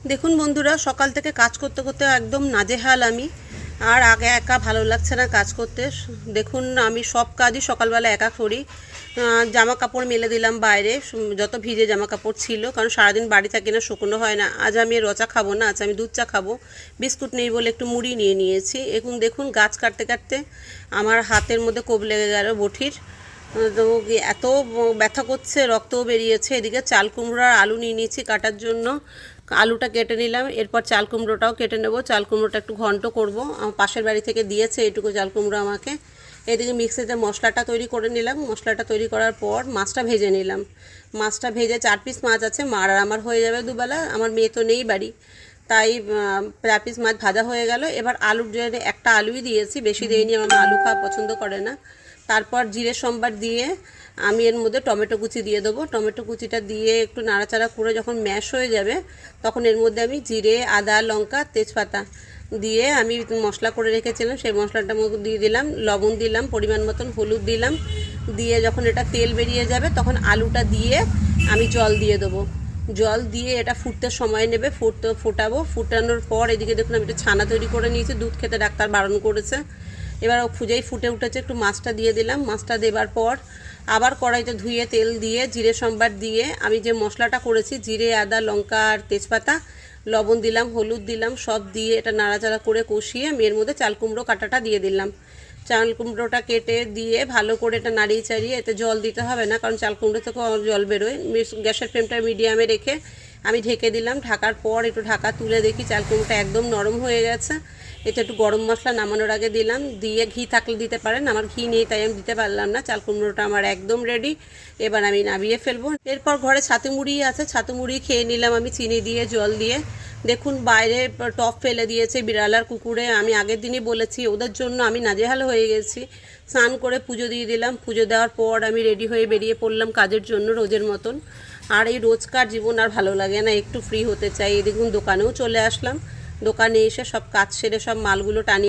দেখুন বন্ধুরা, সকাল থেকে কাজ করতে করতে একদম নাজেহাল আমি। আর আগে একা ভালো লাগছে না কাজ করতে। দেখুন আমি সব কাজই সকালবেলা একা করি। জামা কাপড় মেলে দিলাম বাইরে, যত ভিজে জামা কাপড় ছিল, কারণ সারাদিন বাড়ি থাকি না, শুকনো হয় না। আজ আমি রচা খাবো না, আজ আমি দুধ চা খাবো। বিস্কুট নেই বলে একটু মুড়ি নিয়ে নিয়েছি। এখন দেখুন গাছ কাটতে কাটতে আমার হাতের মধ্যে কোপ লেগে গেল বটির। তো এত ব্যথা করছে, রক্তও বেরিয়েছে। এদিকে চাল কুমড়ো আর আলু নিয়ে নিয়েছি কাটার জন্য। আলুটা কেটে নিলাম, এরপর চাল কুমড়োটাও কেটে নেব। চাল কুমড়োটা একটু ঘন্ট করব, আমার পাশের বাড়ি থেকে দিয়েছে এইটুকু চাল কুমড়ো আমাকে। এদিকে মিক্সিতে মশলাটা তৈরি করে নিলাম। মশলাটা তৈরি করার পর মাছটা ভেজে নিলাম। মাছটা ভেজে 4 পিস মাছ আছে, মার আর আমার হয়ে যাবে দুবেলা। আমার মেয়ে তো নেই বাড়ি, তাই 4 পিস মাছ ভাজা হয়ে গেল। এবার আলুর জন্য একটা আলুই দিয়েছি, বেশি দিইনি, আমার আলু খাওয়া পছন্দ করে না। তারপর জিরে সম্বার দিয়ে আমি এর মধ্যে টমেটো কুচি দিয়ে দেবো। টমেটো কুচিটা দিয়ে একটু নাড়াচাড়া করে যখন ম্যাশ হয়ে যাবে, তখন এর মধ্যে আমি জিরে, আদা, লঙ্কা, তেজপাতা দিয়ে আমি মশলা করে রেখেছিলাম, সেই মশলাটার মধ্যে দিয়ে দিলাম। লবণ দিলাম, পরিমাণ মতন হলুদ দিলাম। দিয়ে যখন এটা তেল বেরিয়ে যাবে, তখন আলুটা দিয়ে আমি জল দিয়ে দেবো। জল দিয়ে এটা ফুটতে সময় নেবে, ফোটাবো। ফুটানোর পর এদিকে দেখুন আমি একটা ছানা তৈরি করে নিয়েছি, দুধ খেতে ডাক্তার বারণ করেছে। এবার যেই ফুটে উঠেছে একটু মাছটা দিয়ে দিলাম। মাছটা দেবার পর আবার কড়াইতে ধুয়ে তেল দিয়ে জিরে সম্বার দিয়ে আমি যে মশলাটা করেছি, জিরে, আদা, লঙ্কা আর তেজপাতা, লবণ দিলাম, হলুদ দিলাম, সব দিয়ে এটা নাড়াচাড়া করে কষিয়ে আমি এর মধ্যে চাল কুমড়ো কাটাটা দিয়ে দিলাম। চাল কুমড়োটা কেটে দিয়ে ভালো করে এটা নাড়িয়ে চাড়িয়ে, এতে জল দিতে হবে না, কারণ চাল কুমড়ো থেকে জল বেরোয়। গ্যাসের ফ্লেমটা মিডিয়ামে রেখে আমি ঢেকে দিলাম। ঢাকার পর একটু ঢাকা তুলে দেখি চাল কুমড়োটা একদম নরম হয়ে গেছে। এতে একটু গরম মশলা নামানোর আগে দিলাম, দিয়ে ঘি থাকলে দিতে পারেন, আমার ঘি নেই তাই আমি দিতে পারলাম না। চাল কুমড়োটা আমার একদম রেডি, এবার আমি নামিয়ে ফেলবো। এরপর ঘরে ছাতু মুড়ি আছে, ছাতু মুড়ি খেয়ে নিলাম আমি চিনি দিয়ে, জল দিয়ে। দেখুন বাইরে টপ ফেলে দিয়েছে বিড়াল আর কুকুরে। আমি আগের দিনই বলেছি, ওদের জন্য আমি নাজেহাল হয়ে গেছি। স্নান করে পুজো দিয়ে দিলাম। পুজো দেওয়ার পর আমি রেডি হয়ে বেরিয়ে পড়লাম কাজের জন্য রোজের মতন। আর এই রোজকার জীবন আর ভালো লাগে না, একটু ফ্রি হতে চাই। এই দেখুন দোকানেও চলে আসলাম। দোকানে এসে সব কাজ সেরে সব মালগুলো টানিয়ে